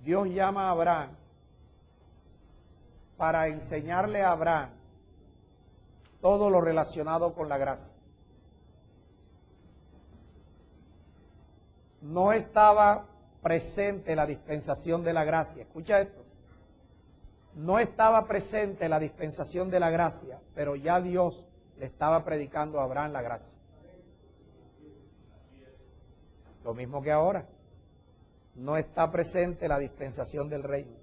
Dios llama a Abraham para enseñarle a Abraham todo lo relacionado con la gracia. No estaba presente la dispensación de la gracia. Escucha esto. No estaba presente la dispensación de la gracia, pero ya Dios le estaba predicando a Abraham la gracia. Lo mismo que ahora. No está presente la dispensación del reino.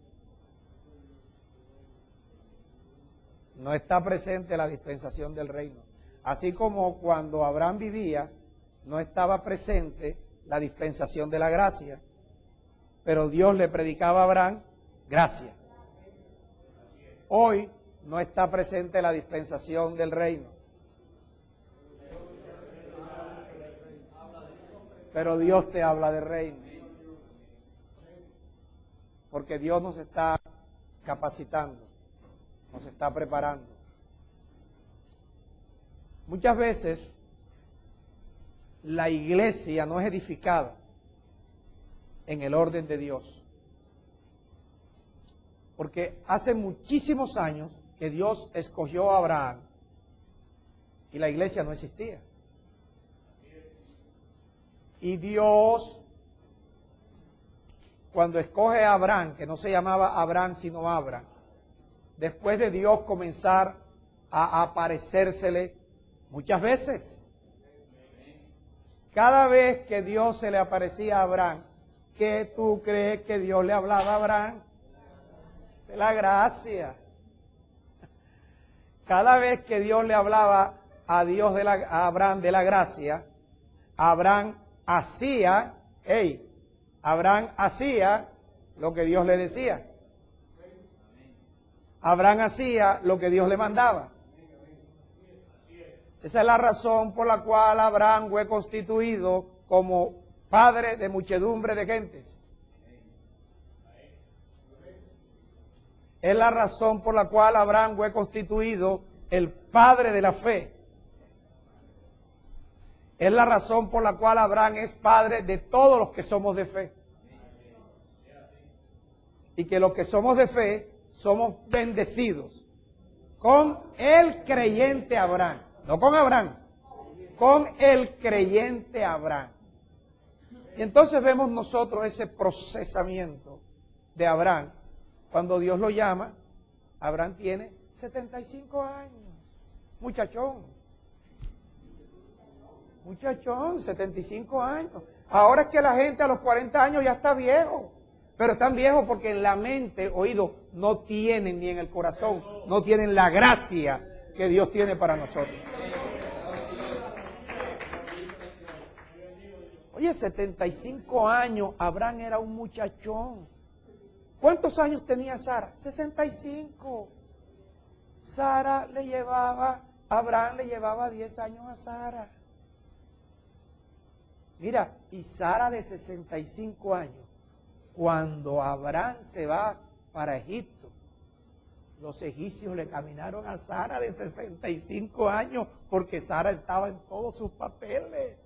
No está presente la dispensación del reino. Así como cuando Abraham vivía, no estaba presente la dispensación de la gracia, pero Dios le predicaba a Abraham gracia. Hoy no está presente la dispensación del reino, pero Dios te habla del reino, porque Dios nos está capacitando, nos está preparando. Muchas veces la iglesia no es edificada en el orden de Dios, porque hace muchísimos años que Dios escogió a Abraham y la iglesia no existía. Y Dios, cuando escoge a Abraham, que no se llamaba Abraham sino Abram, después de Dios comenzar a aparecérsele muchas veces, cada vez que Dios se le aparecía a Abraham, ¿qué tú crees que Dios le hablaba a Abraham? De la gracia. Cada vez que Dios le hablaba a Abraham de la gracia, Abraham hacía lo que Dios le decía. Abraham hacía lo que Dios le mandaba. Esa es la razón por la cual Abraham fue constituido como padre de muchedumbre de gentes. Es la razón por la cual Abraham fue constituido el padre de la fe. Es la razón por la cual Abraham es padre de todos los que somos de fe. Y que los que somos de fe somos bendecidos con el creyente Abraham. No con Abraham, con el creyente Abraham. Y entonces vemos nosotros ese procesamiento de Abraham. Cuando Dios lo llama, Abraham tiene 75 años. Muchachón, 75 años. Ahora es que la gente a los 40 años ya está viejo. Pero están viejos porque en la mente, oído, no tienen ni en el corazón, no tienen la gracia que Dios tiene para nosotros. Oye, 75 años, Abraham era un muchachón. ¿Cuántos años tenía Sara? 65. Abraham le llevaba 10 años a Sara. Mira, y Sara de 65 años, cuando Abraham se va para Egipto, los egipcios le caminaron a Sara de 65 años, porque Sara estaba en todos sus papeles.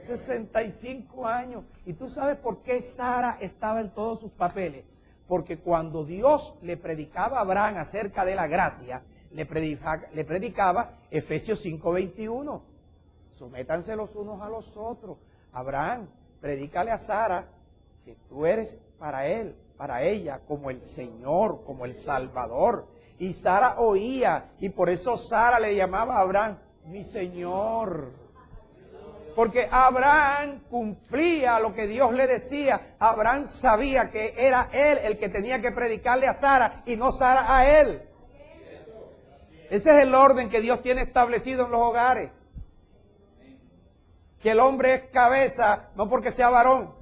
65 años. ¿Y tú sabes por qué Sara estaba en todos sus papeles? Porque cuando Dios le predicaba a Abraham acerca de la gracia, le predicaba Efesios 5:21. Sométanse los unos a los otros. Abraham, predícale a Sara que tú eres para él, para ella, como el Señor, como el Salvador. Y Sara oía, y por eso Sara le llamaba a Abraham, mi Señor. Porque Abraham cumplía lo que Dios le decía. Abraham sabía que era él el que tenía que predicarle a Sara y no Sara a él. Ese es el orden que Dios tiene establecido en los hogares. Que el hombre es cabeza no porque sea varón.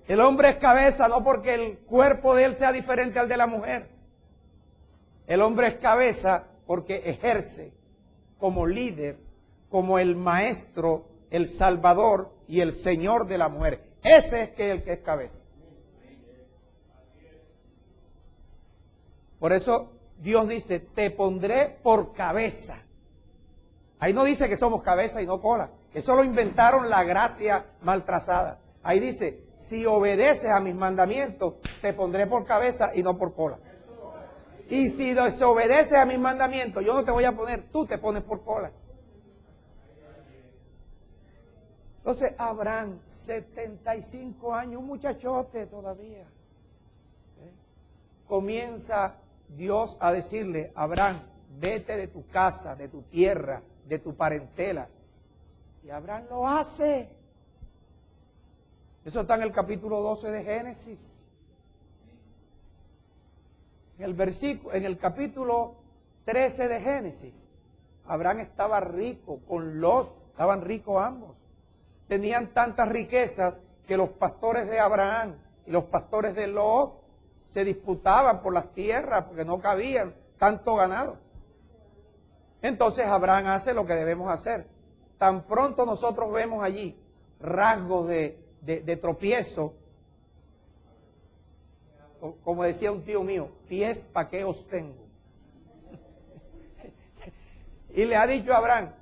El hombre es cabeza no porque el cuerpo de él sea diferente al de la mujer. El hombre es cabeza porque ejerce como líder, como el maestro, el salvador y el señor de la mujer. Ese es el que es cabeza. Por eso Dios dice, te pondré por cabeza. Ahí no dice que somos cabeza y no cola. Eso lo inventaron la gracia mal trazada. Ahí dice, si obedeces a mis mandamientos, te pondré por cabeza y no por cola. Y si desobedeces a mis mandamientos, yo no te voy a poner, tú te pones por cola. Entonces Abraham, 75 años, un muchachote todavía. Comienza Dios a decirle, Abraham, vete de tu casa, de tu tierra, de tu parentela. Y Abraham lo hace. Eso está en el capítulo 12 de Génesis. En el capítulo 13 de Génesis, Abraham estaba rico con Lot, estaban ricos ambos. Tenían tantas riquezas que los pastores de Abraham y los pastores de Lot se disputaban por las tierras porque no cabían tanto ganado. Entonces Abraham hace lo que debemos hacer. Tan pronto nosotros vemos allí rasgos de tropiezo, como decía un tío mío, pies pa' qué os tengo. Y le ha dicho a Abraham,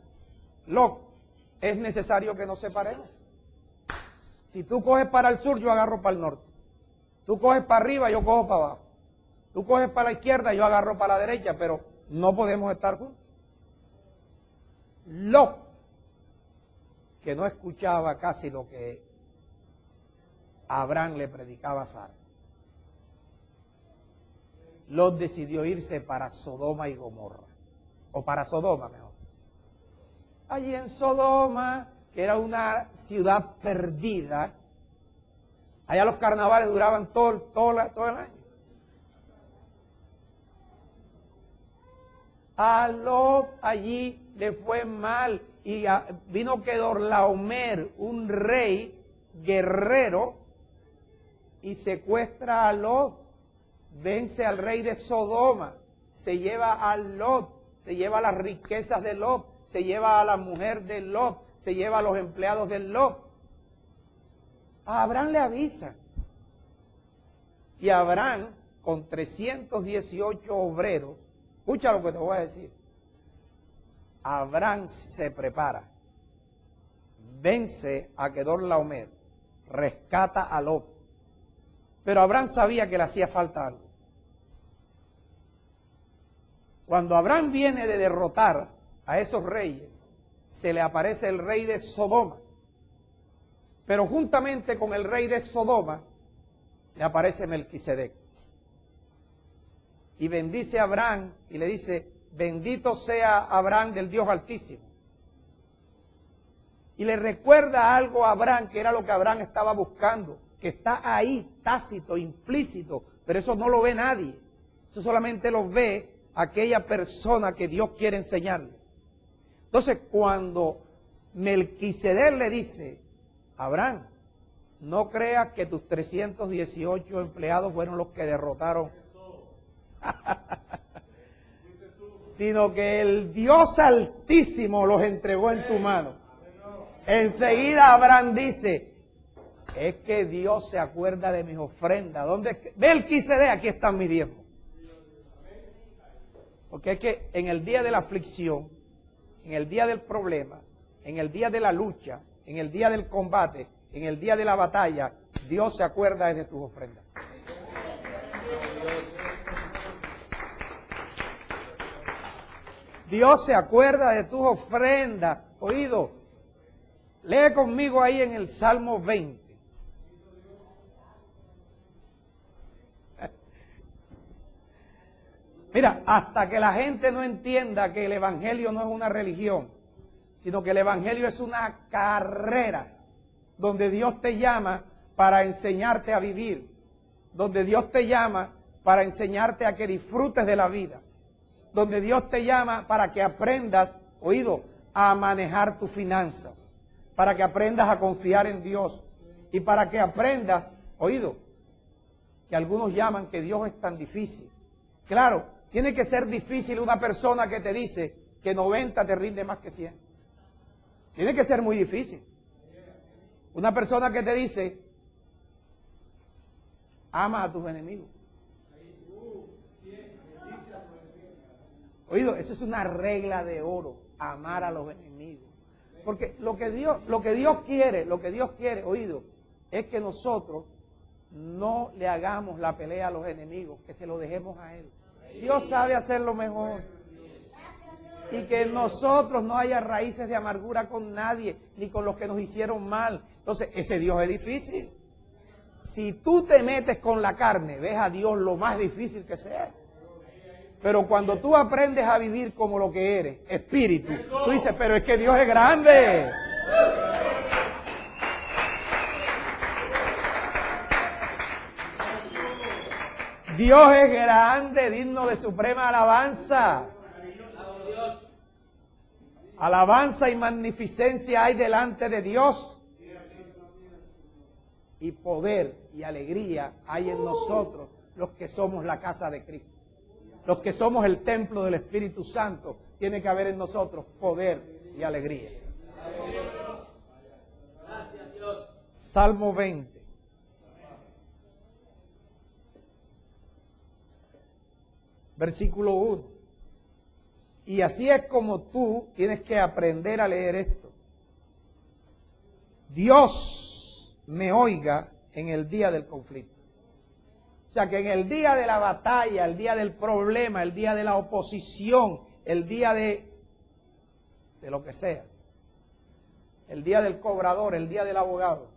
Lot, es necesario que nos separemos. Si tú coges para el sur, yo agarro para el norte. Tú coges para arriba, yo cojo para abajo. Tú coges para la izquierda, yo agarro para la derecha, pero no podemos estar juntos. Lot, que no escuchaba casi lo que Abraham le predicaba a Sara, Lot decidió irse para Sodoma y Gomorra, o para Sodoma mejor. Allí en Sodoma, que era una ciudad perdida, allá los carnavales duraban todo el año. A Lot allí le fue mal y vino Kedorlaomer, un rey guerrero, y secuestra a Lot. Vence al rey de Sodoma, se lleva a Lot, se lleva las riquezas de Lot, se lleva a la mujer de Lot, se lleva a los empleados de Lot. A Abraham le avisa. Y Abraham, con 318 obreros, escucha lo que te voy a decir. Abraham se prepara, vence a Kedorlaomer, rescata a Lot. Pero Abraham sabía que le hacía falta algo. Cuando Abraham viene de derrotar a esos reyes, se le aparece el rey de Sodoma. Pero juntamente con el rey de Sodoma, le aparece Melquisedec. Y bendice a Abraham y le dice, bendito sea Abraham del Dios Altísimo. Y le recuerda algo a Abraham, que era lo que Abraham estaba buscando, que está ahí, tácito, implícito, pero eso no lo ve nadie. Eso solamente lo ve aquella persona que Dios quiere enseñarle. Entonces, cuando Melquisedec le dice, Abraham, no creas que tus 318 empleados fueron los que derrotaron, sino que el Dios Altísimo los entregó en tu mano. Enseguida Abraham dice, es que Dios se acuerda de mis ofrendas. ¿Dónde es que? Melquisedec, aquí están mis diezmos. Porque es que en el día de la aflicción, en el día del problema, en el día de la lucha, en el día del combate, en el día de la batalla, Dios se acuerda de tus ofrendas. Dios se acuerda de tus ofrendas. Oído, lee conmigo ahí en el Salmo 20. Mira, hasta que la gente no entienda que el Evangelio no es una religión, sino que el Evangelio es una carrera donde Dios te llama para enseñarte a vivir, donde Dios te llama para enseñarte a que disfrutes de la vida, donde Dios te llama para que aprendas, oído, a manejar tus finanzas, para que aprendas a confiar en Dios y para que aprendas, oído, que algunos llaman que Dios es tan difícil. Claro, tiene que ser difícil una persona que te dice que 90 te rinde más que 100. Tiene que ser muy difícil. Una persona que te dice, ama a tus enemigos. Oído, eso es una regla de oro, amar a los enemigos. Porque lo que Dios quiere, oído, es que nosotros no le hagamos la pelea a los enemigos, que se lo dejemos a Él. Dios sabe hacerlo mejor. Y que en nosotros no haya raíces de amargura con nadie, ni con los que nos hicieron mal. Entonces, ese Dios es difícil. Si tú te metes con la carne, ves a Dios lo más difícil que sea. Pero cuando tú aprendes a vivir como lo que eres, espíritu, tú dices, pero es que Dios es grande. Dios es grande, digno de suprema alabanza. Alabanza y magnificencia hay delante de Dios. Y poder y alegría hay en nosotros, los que somos la casa de Cristo. Los que somos el templo del Espíritu Santo, tiene que haber en nosotros poder y alegría. Salmo 20. Versículo 1. Y así es como tú tienes que aprender a leer esto. Dios me oiga en el día del conflicto. O sea, que en el día de la batalla, el día del problema, el día de la oposición, el día de lo que sea, el día del cobrador, el día del abogado,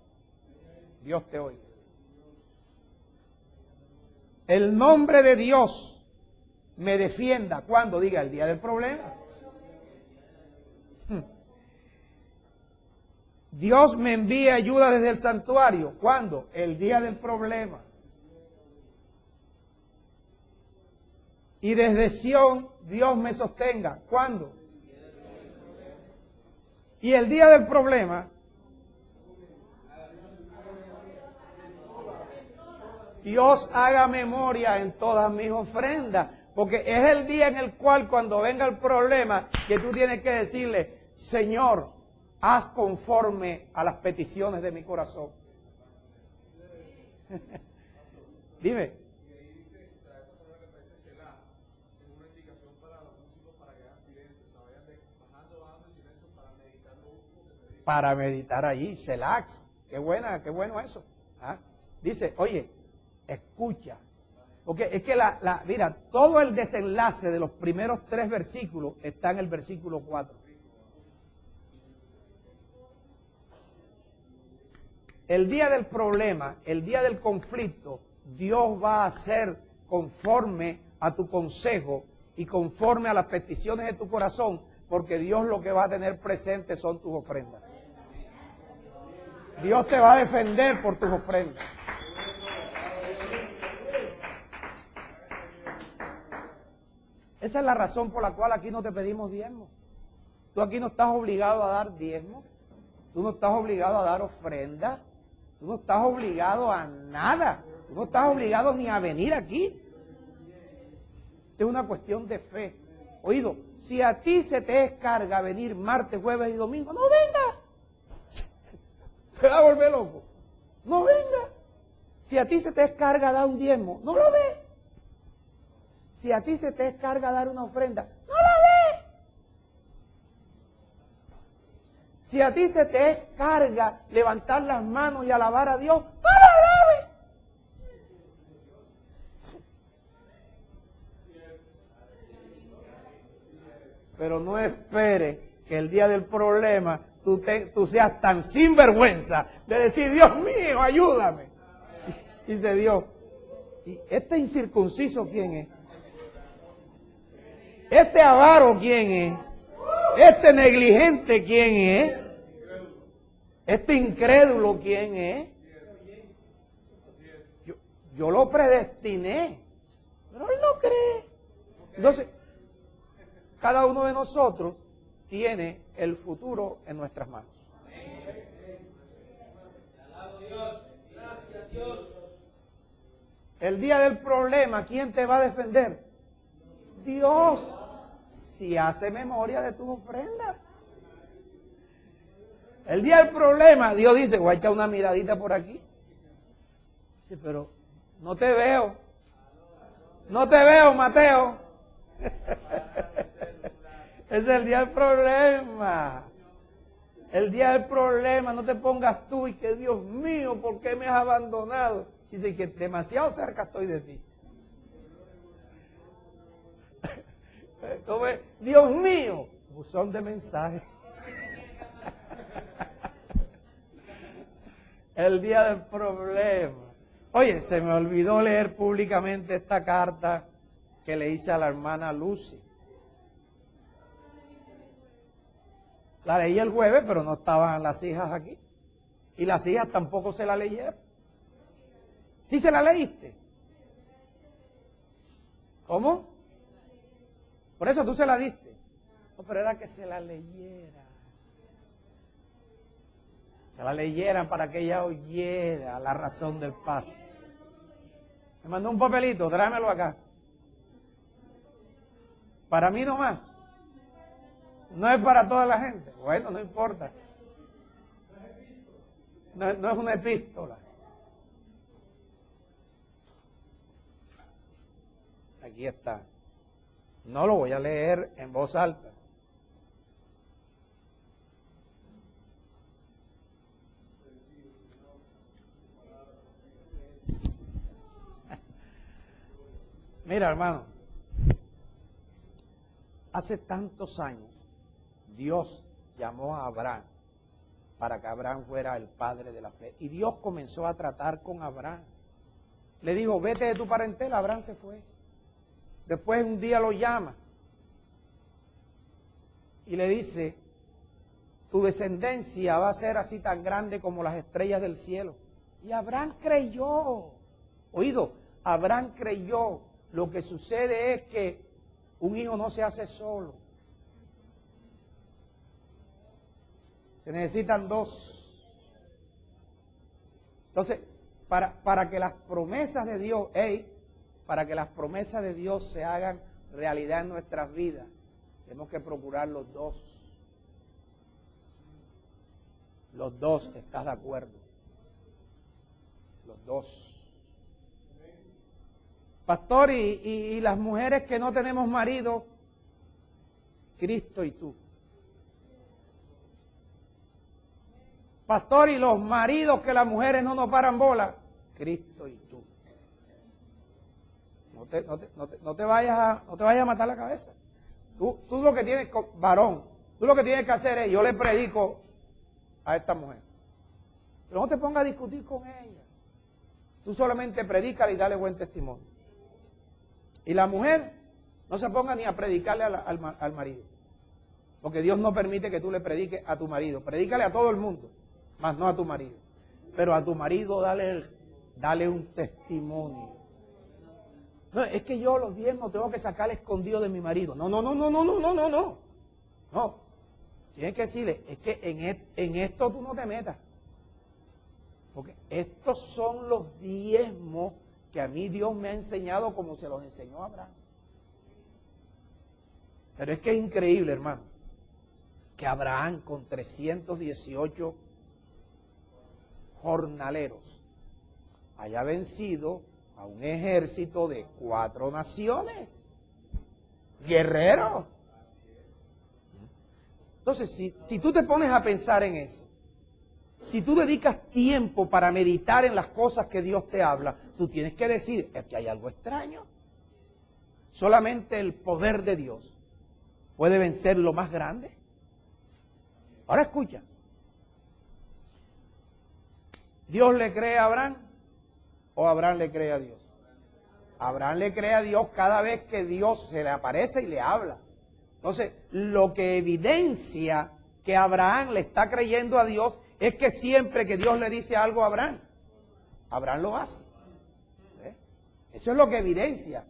Dios te oiga. El nombre de Dios me defienda cuando diga el día del problema. Dios me envía ayuda desde el santuario. ¿Cuándo? El día del problema. Y desde Sión Dios me sostenga. ¿Cuándo? Y el día del problema, Dios haga memoria en todas mis ofrendas. Porque es el día en el cual cuando venga el problema que tú tienes que decirle, Señor, haz conforme a las peticiones de mi corazón. Dime. Para meditar allí, relax. Qué bueno eso. ¿Ah? Dice, oye, escucha. Porque es que mira, todo el desenlace de los primeros 3 versículos está en el versículo 4. El día del problema, el día del conflicto, Dios va a hacer conforme a tu consejo y conforme a las peticiones de tu corazón, porque Dios lo que va a tener presente son tus ofrendas. Dios te va a defender por tus ofrendas. Esa es la razón por la cual aquí no te pedimos diezmo. Tú aquí no estás obligado a dar diezmo. Tú no estás obligado a dar ofrenda. Tú no estás obligado a nada. Tú no estás obligado ni a venir aquí. Es una cuestión de fe. Oído, si a ti se te descarga venir martes, jueves y domingo, no venga. Te va a volver loco. No venga. Si a ti se te descarga dar un diezmo, no lo dé. Si a ti se te descarga dar una ofrenda, no la dé. Si a ti se te descarga levantar las manos y alabar a Dios, no la alabe. Pero no espere que el día del problema tú seas tan sinvergüenza de decir, Dios mío, ayúdame. Dice Dios, ¿y este incircunciso quién es? ¿Este avaro quién es? ¿Este negligente quién es? ¿Este incrédulo quién es? Yo lo predestiné, pero él no cree. Entonces, cada uno de nosotros tiene el futuro en nuestras manos. El día del problema, ¿quién te va a defender? Dios. Si hace memoria de tus ofrendas. El día del problema, Dios dice, voy a echar una miradita por aquí. Dice, pero no te veo. No te veo, Mateo. Ese es el día del problema. El día del problema no te pongas tú y que Dios mío, ¿por qué me has abandonado? Dice que demasiado cerca estoy de ti. ¿Cómo es? Dios mío, buzón de mensajes. El día del problema. Oye, se me olvidó leer públicamente esta carta que le hice a la hermana Lucy. La leí el jueves, pero no estaban las hijas aquí. Y las hijas tampoco se la leyeron. ¿Sí se la leíste? ¿Cómo? Por eso tú se la diste. No, pero era que se la leyera. Se la leyeran para que ella oyera la razón del pacto. Me mandó un papelito, tráemelo acá. Para mí nomás. No es para toda la gente. Bueno, no importa. No es una epístola. Aquí está. No lo voy a leer en voz alta. Mira, hermano, hace tantos años Dios llamó a Abraham para que Abraham fuera el padre de la fe. Y Dios comenzó a tratar con Abraham. Le dijo, vete de tu parentela. Abraham se fue. Después un día lo llama y le dice, tu descendencia va a ser así tan grande como las estrellas del cielo. Y Abraham creyó. Oído, Abraham creyó. Lo que sucede es que un hijo no se hace solo. Se necesitan dos. Entonces, para que las promesas de Dios, para que las promesas de Dios se hagan realidad en nuestras vidas, tenemos que procurar los dos. Los dos, ¿estás de acuerdo? Los dos. Pastor, y las mujeres que no tenemos marido, Cristo y tú. Pastor, y los maridos que las mujeres no nos paran bola, Cristo y tú. No te vayas a matar la cabeza. Tú lo que tienes, varón, tú lo que tienes que hacer es, yo le predico a esta mujer. Pero no te pongas a discutir con ella. Tú solamente predícale y dale buen testimonio. Y la mujer no se ponga ni a predicarle al marido. Porque Dios no permite que tú le prediques a tu marido. Predícale a todo el mundo, más no a tu marido. Pero a tu marido dale un testimonio. No, es que yo los diezmos tengo que sacar escondido de mi marido. No. No. Tienes que decirle, es que en esto tú no te metas. Porque estos son los diezmos que a mí Dios me ha enseñado como se los enseñó a Abraham. Pero es que es increíble, hermano, que Abraham con 318 jornaleros haya vencido a un ejército de 4 naciones. Guerreros. Entonces, si tú te pones a pensar en eso, si tú dedicas tiempo para meditar en las cosas que Dios te habla, tú tienes que decir, es que hay algo extraño. Solamente el poder de Dios puede vencer lo más grande. Ahora escucha. ¿Dios le cree a Abraham o Abraham le cree a Dios? Abraham le cree a Dios cada vez que Dios se le aparece y le habla. Entonces, lo que evidencia que Abraham le está creyendo a Dios es que siempre que Dios le dice algo a Abraham, Abraham lo hace. ¿Ve? Eso es lo que evidencia.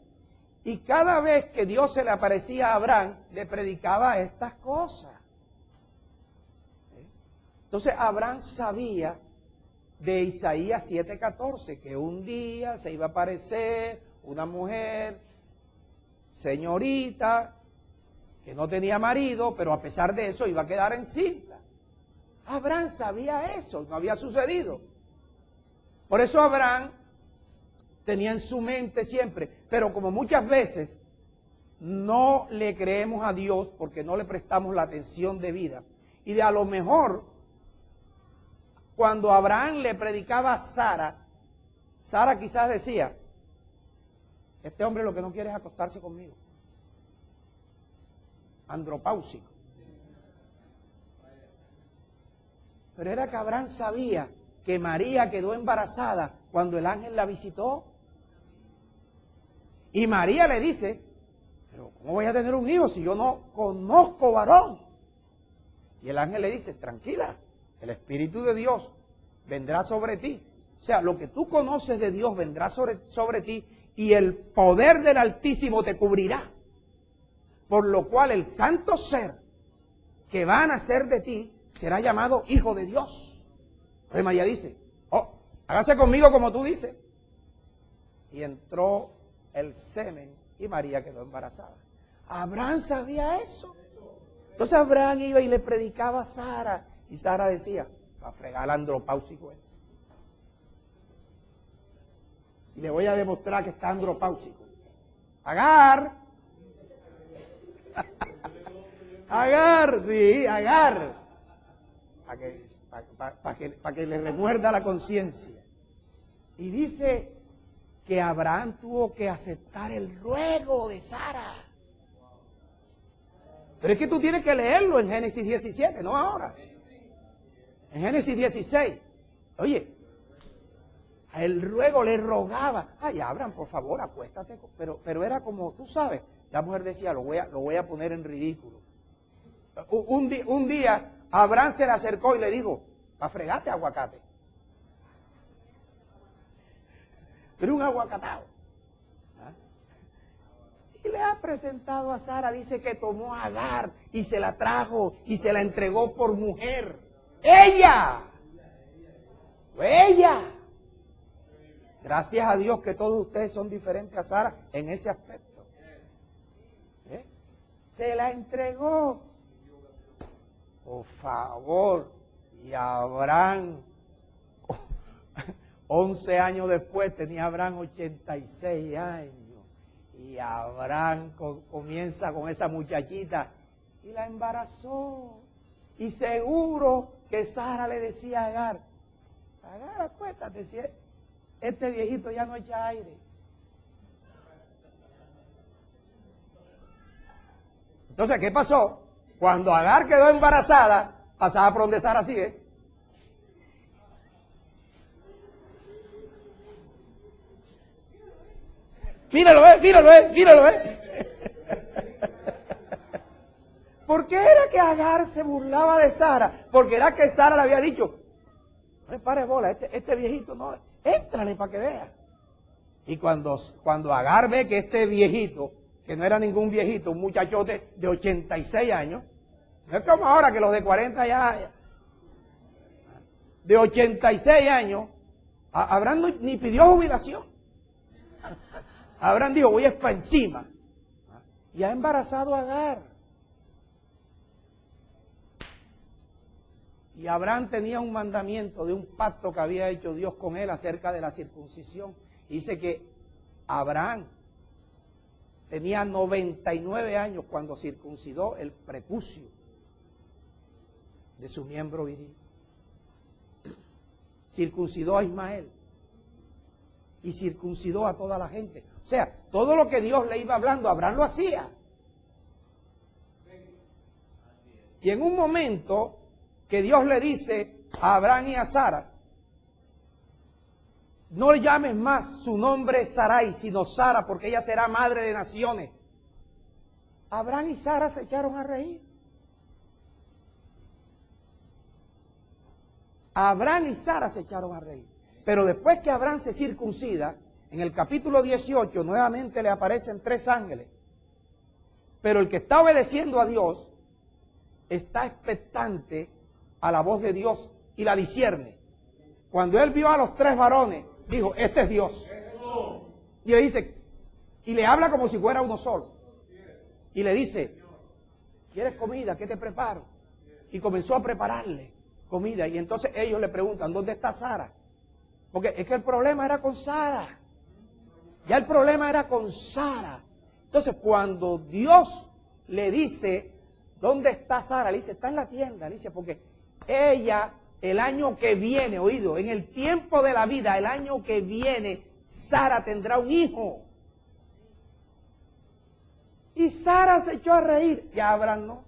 Y cada vez que Dios se le aparecía a Abraham, le predicaba estas cosas. ¿Ve? Entonces Abraham sabía de Isaías 7:14, que un día se iba a aparecer una mujer, señorita, que no tenía marido, pero a pesar de eso iba a quedar encinta. Abraham sabía eso, no había sucedido. Por eso Abraham tenía en su mente siempre, pero como muchas veces no le creemos a Dios porque no le prestamos la atención debida, y de a lo mejor cuando Abraham le predicaba a Sara, Sara quizás decía, este hombre lo que no quiere es acostarse conmigo. Andropáusico. Pero era que Abraham sabía que María quedó embarazada cuando el ángel la visitó. Y María le dice, pero ¿cómo voy a tener un hijo si yo no conozco varón? Y el ángel le dice, tranquila, el Espíritu de Dios vendrá sobre ti. O sea, lo que tú conoces de Dios vendrá sobre ti y el poder del Altísimo te cubrirá. Por lo cual el santo ser que va a nacer de ti será llamado Hijo de Dios. Entonces María dice, oh, hágase conmigo como tú dices. Y entró el semen y María quedó embarazada. Abraham sabía eso. Entonces Abraham iba y le predicaba a Sara. Y Sara decía, va a fregar al andropáusico. Y le voy a demostrar que está andropáusico. Agar. Agar, sí, Agar. Para que le remuerda la conciencia. Y dice que Abraham tuvo que aceptar el ruego de Sara. Pero es que tú tienes que leerlo en Génesis 17, no ahora. En Génesis 16. Oye, el ruego le rogaba, ay Abraham, por favor, acuéstate. Pero era como, tú sabes, la mujer decía, lo voy a poner en ridículo. Un día Abraham se le acercó y le dijo, para fregarte aguacate. Pero un aguacatao. ¿Ah? Y le ha presentado a Sara, dice que tomó a Agar y se la trajo y se la entregó por mujer. ¡Ella! ¡Ella! Gracias a Dios que todos ustedes son diferentes a Sara en ese aspecto. Se la entregó. Por favor. Y Abraham, 11 años después, tenía Abraham 86 años. Y Abraham comienza con esa muchachita y la embarazó. Y seguro que Sara le decía a Agar, Agar, acuéstate, si este viejito ya no echa aire. Entonces, ¿qué pasó? Cuando Agar quedó embarazada, pasaba por donde Sara sigue. Míralo, míralo. ¿Por qué era que Agar se burlaba de Sara? Porque era que Sara le había dicho, no le pares bola, este viejito no, éntrale para que vea. Y cuando Agar ve que este viejito, que no era ningún viejito, un muchachote de 86 años, no es como ahora que los de 40 ya de 86 años, Abraham ni pidió jubilación. Abraham dijo, voy a ir para encima. Y ha embarazado a Agar. Y Abraham tenía un mandamiento de un pacto que había hecho Dios con él acerca de la circuncisión. Dice que Abraham tenía 99 años cuando circuncidó el prepucio de su miembro viril. Circuncidó a Ismael y circuncidó a toda la gente. O sea, todo lo que Dios le iba hablando, Abraham lo hacía. Y en un momento que Dios le dice a Abraham y a Sara, no le llames más su nombre Sarai, sino Sara, porque ella será madre de naciones. Abraham y Sara se echaron a reír. Abraham y Sara se echaron a reír. Pero después que Abraham se circuncida, en el capítulo 18 nuevamente le aparecen 3 ángeles. Pero el que está obedeciendo a Dios está expectante a la voz de Dios y la discierne. Cuando él vio a los 3 varones, dijo, este es Dios. Y le dice, y le habla como si fuera uno solo. Y le dice, ¿quieres comida? ¿Qué te preparo? Y comenzó a prepararle comida. Y entonces ellos le preguntan, ¿dónde está Sara? Porque es que el problema era con Sara. Ya el problema era con Sara. Entonces cuando Dios le dice, ¿dónde está Sara? Le dice, está en la tienda. Le dice, porque ella el año que viene, oído, en el tiempo de la vida, el año que viene, Sara tendrá un hijo. Y Sara se echó a reír. Ya Abraham no.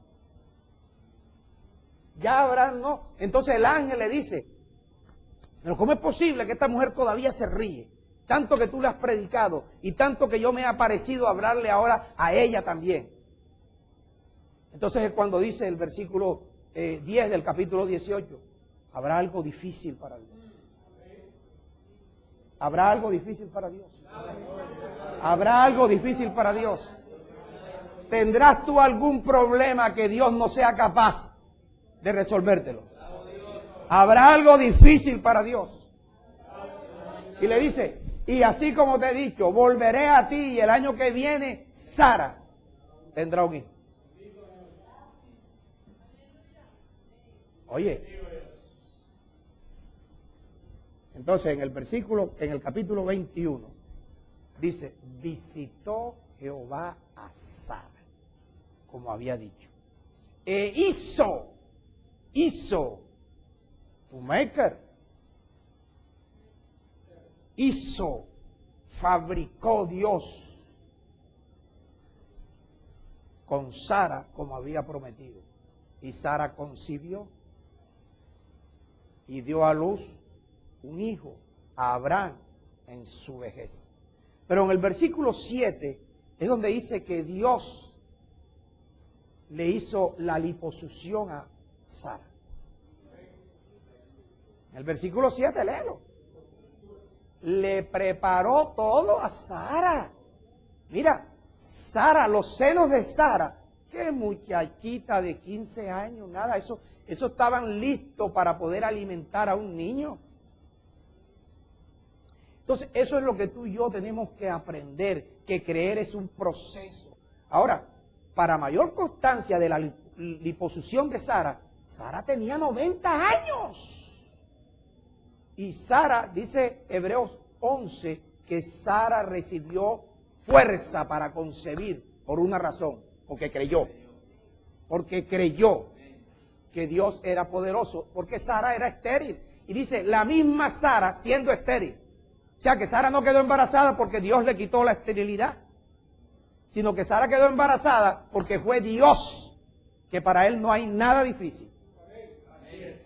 Ya Abraham no. Entonces el ángel le dice, pero ¿cómo es posible que esta mujer todavía se ríe? Tanto que tú le has predicado y tanto que yo me he aparecido a hablarle ahora a ella también. Entonces es cuando dice el versículo 10 del capítulo 18, habrá algo difícil para Dios. Habrá algo difícil para Dios. Habrá algo difícil para Dios. ¿Tendrás tú algún problema que Dios no sea capaz de resolvértelo? Habrá algo difícil para Dios. Y le dice, y así como te he dicho, volveré a ti y el año que viene, Sara tendrá un hijo. Oye, entonces en el capítulo 21, dice, visitó Jehová a Sara, como había dicho, e hizo, tu maker, fabricó Dios con Sara como había prometido. Y Sara concibió y dio a luz un hijo a Abraham en su vejez. Pero en el versículo 7 es donde dice que Dios le hizo la liposucción a Sara. En el versículo 7, léelo. Le preparó todo a Sara. Mira, Sara, los senos de Sara, qué muchachita de 15 años, nada, eso estaban listos para poder alimentar a un niño. Entonces, eso es lo que tú y yo tenemos que aprender, que creer es un proceso. Ahora, para mayor constancia de la liposucción de Sara, Sara tenía 90 años. Y Sara, dice Hebreos 11, que Sara recibió fuerza para concebir por una razón, porque creyó que Dios era poderoso, porque Sara era estéril. Y dice, la misma Sara siendo estéril. O sea que Sara no quedó embarazada porque Dios le quitó la esterilidad, sino que Sara quedó embarazada porque fue Dios, que para él no hay nada difícil,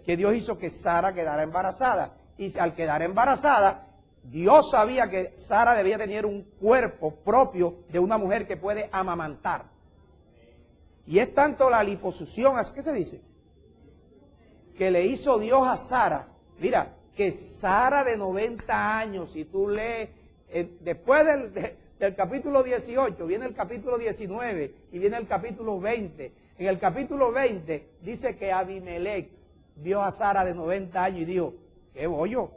que Dios hizo que Sara quedara embarazada. Y al quedar embarazada, Dios sabía que Sara debía tener un cuerpo propio de una mujer que puede amamantar. Y es tanto la liposucción, ¿qué se dice? Que le hizo Dios a Sara. Mira, que Sara de 90 años, si tú lees, después del capítulo 18, viene el capítulo 19 y viene el capítulo 20. En el capítulo 20 dice que Abimelech vio a Sara de 90 años y dijo, ¡qué bollo!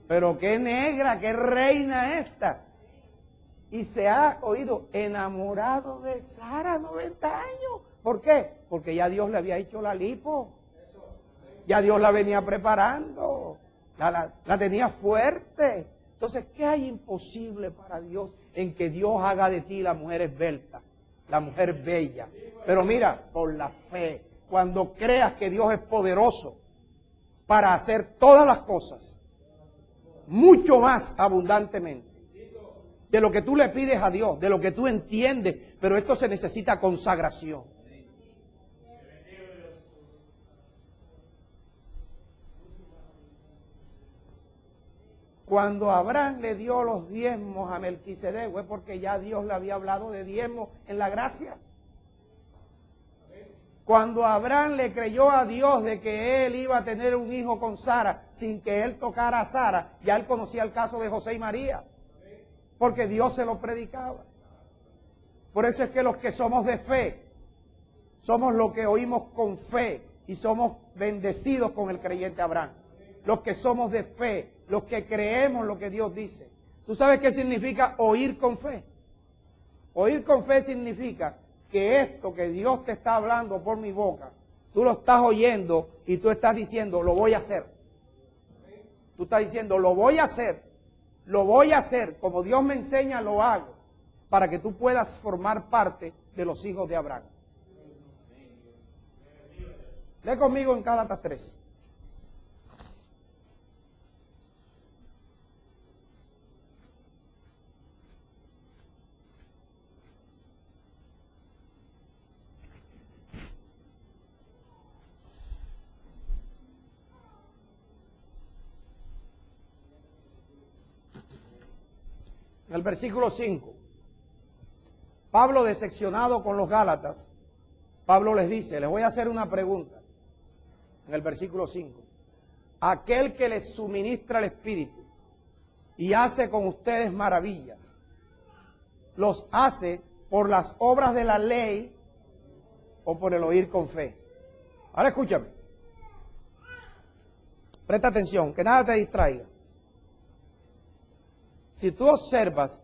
Pero qué negra, qué reina esta. Y se ha oído enamorado de Sara 90 años. ¿Por qué? Porque ya Dios le había hecho la lipo. Ya Dios la venía preparando. La tenía fuerte. Entonces, ¿qué hay imposible para Dios en que Dios haga de ti la mujer esbelta, la mujer bella? Pero mira, por la fe, cuando creas que Dios es poderoso para hacer todas las cosas, mucho más abundantemente, de lo que tú le pides a Dios, de lo que tú entiendes, pero esto se necesita consagración. Cuando Abraham le dio los diezmos a Melquisedec, fue porque ya Dios le había hablado de diezmos en la gracia. Cuando Abraham le creyó a Dios de que él iba a tener un hijo con Sara, sin que él tocara a Sara, ya él conocía el caso de José y María, porque Dios se lo predicaba. Por eso es que los que somos de fe, somos los que oímos con fe y somos bendecidos con el creyente Abraham. Los que somos de fe, los que creemos lo que Dios dice. ¿Tú sabes qué significa oír con fe? Oír con fe significa que esto que Dios te está hablando por mi boca, tú lo estás oyendo y tú estás diciendo, lo voy a hacer. Tú estás diciendo, lo voy a hacer, como Dios me enseña, lo hago, para que tú puedas formar parte de los hijos de Abraham. Lee conmigo en Gálatas 3. En el versículo 5, Pablo, decepcionado con los Gálatas, Pablo les dice, les voy a hacer una pregunta. En el versículo 5, aquel que les suministra el Espíritu y hace con ustedes maravillas, ¿los hace por las obras de la ley o por el oír con fe? Ahora escúchame. Presta atención, que nada te distraiga. Si tú observas,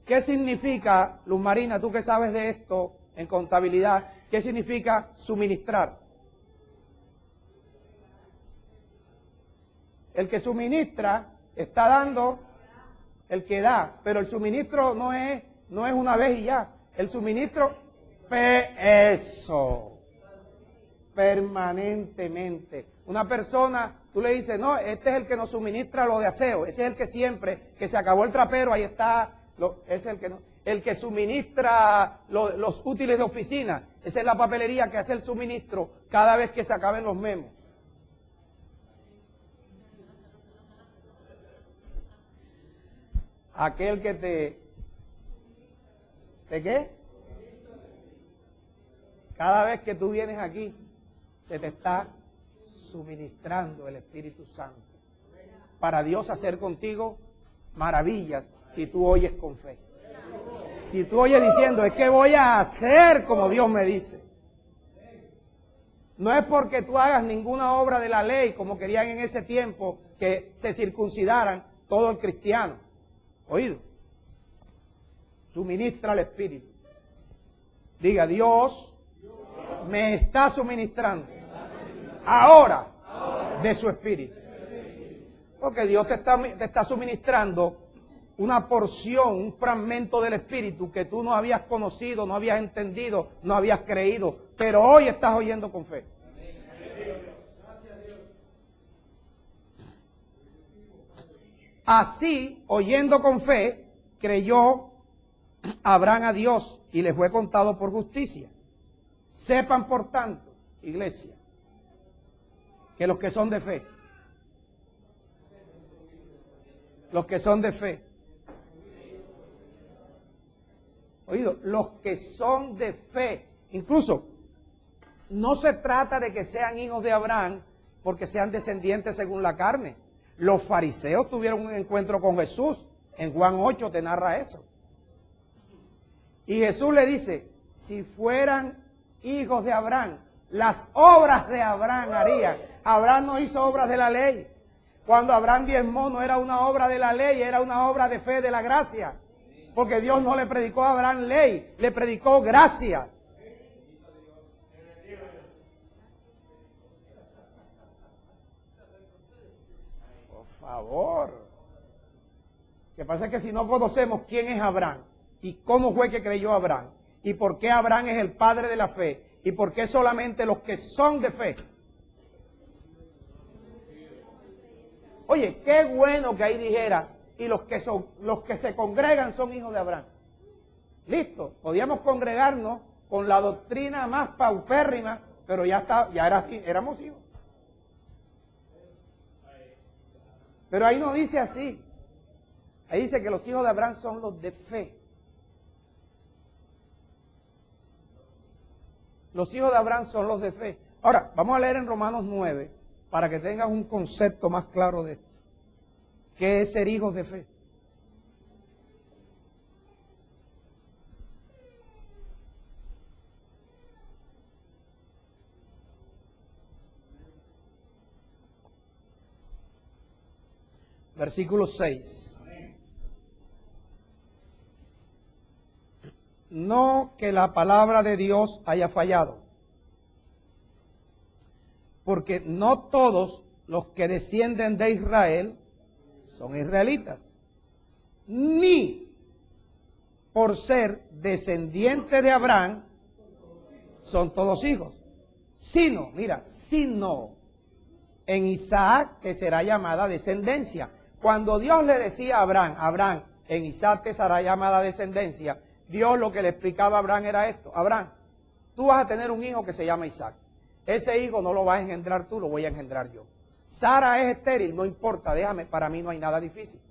¿qué significa, Luz Marina, tú que sabes de esto en contabilidad, qué significa suministrar? El que suministra está dando el que da, pero el suministro no es una vez y ya. El suministro, eso, permanentemente. Una persona, tú le dices, no, este es el que nos suministra lo de aseo, ese es el que siempre, que se acabó el trapero, ahí está, es el que no. El que suministra los útiles de oficina, esa es la papelería que hace el suministro cada vez que se acaben los memos. Aquel que ¿de qué? Cada vez que tú vienes aquí, se te está suministrando el Espíritu Santo para Dios hacer contigo maravillas si tú oyes con fe. Si tú oyes diciendo, es que voy a hacer como Dios me dice. No es porque tú hagas ninguna obra de la ley, como querían en ese tiempo, que se circuncidaran todo el cristiano. Oído. Suministra el Espíritu. Diga, Dios me está suministrando ahora de su Espíritu. Porque Dios te está suministrando una porción, un fragmento del Espíritu que tú no habías conocido, no habías entendido, no habías creído, pero hoy estás oyendo con fe. Así, oyendo con fe, creyó Abraham a Dios y le fue contado por justicia. Sepan, por tanto, iglesia, que los que son de fe, oído, los que son de fe, incluso, no se trata de que sean hijos de Abraham porque sean descendientes según la carne. Los fariseos tuvieron un encuentro con Jesús, en Juan 8 te narra eso. Y Jesús le dice, si fueran hijos de Abraham, las obras de Abraham harían. Abraham no hizo obras de la ley. Cuando Abraham diezmó no era una obra de la ley, era una obra de fe, de la gracia. Porque Dios no le predicó a Abraham ley, le predicó gracia. Por favor. Lo que pasa es que si no conocemos quién es Abraham y cómo fue que creyó Abraham y por qué Abraham es el padre de la fe y por qué solamente los que son de fe. Oye, qué bueno que ahí dijera, y los que se congregan son hijos de Abraham. Listo, podíamos congregarnos con la doctrina más paupérrima, pero éramos hijos. Pero ahí no dice así. Ahí dice que los hijos de Abraham son los de fe. Los hijos de Abraham son los de fe. Ahora, vamos a leer en Romanos 9 para que tengas un concepto más claro de esto. ¿Qué es ser hijos de fe? Versículo 6. No que la palabra de Dios haya fallado, porque no todos los que descienden de Israel son israelitas, ni por ser descendientes de Abraham son todos hijos, sino en Isaac te será llamada descendencia. Cuando Dios le decía a Abraham, Abraham, en Isaac te será llamada descendencia, Dios lo que le explicaba a Abraham era esto: Abraham, tú vas a tener un hijo que se llama Isaac. Ese hijo no lo vas a engendrar tú, lo voy a engendrar yo. Sara es estéril, no importa, déjame, para mí no hay nada difícil.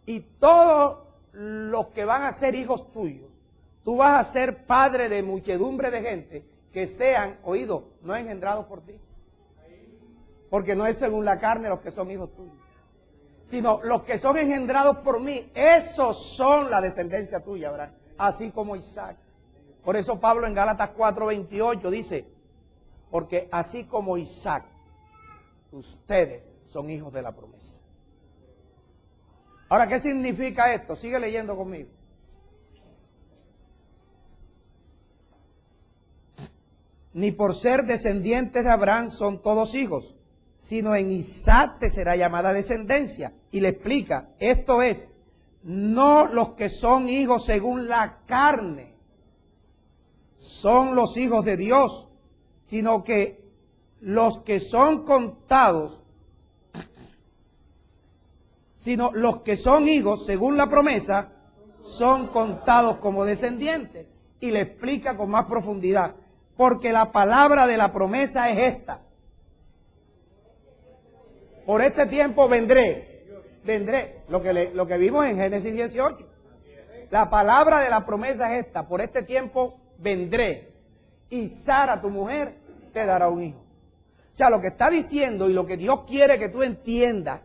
Y todos los que van a ser hijos tuyos, tú vas a ser padre de muchedumbre de gente que sean, oído, no engendrados por ti. Porque no es según la carne los que son hijos tuyos, sino los que son engendrados por mí, esos son la descendencia tuya, Abraham, así como Isaac. Por eso Pablo en Gálatas 4:28 dice, porque así como Isaac, ustedes son hijos de la promesa. Ahora, ¿qué significa esto? Sigue leyendo conmigo. Ni por ser descendientes de Abraham son todos hijos, sino en Isaac te será llamada descendencia. Y le explica, esto es, no los que son hijos según la carne, son los hijos de Dios, sino que los que son contados, sino los que son hijos según la promesa, son contados como descendientes. Y le explica con más profundidad, porque la palabra de la promesa es esta: por este tiempo vendré, lo que vimos en Génesis 18. La palabra de la promesa es esta: por este tiempo vendré, y Sara, tu mujer, te dará un hijo. O sea, lo que está diciendo y lo que Dios quiere que tú entiendas,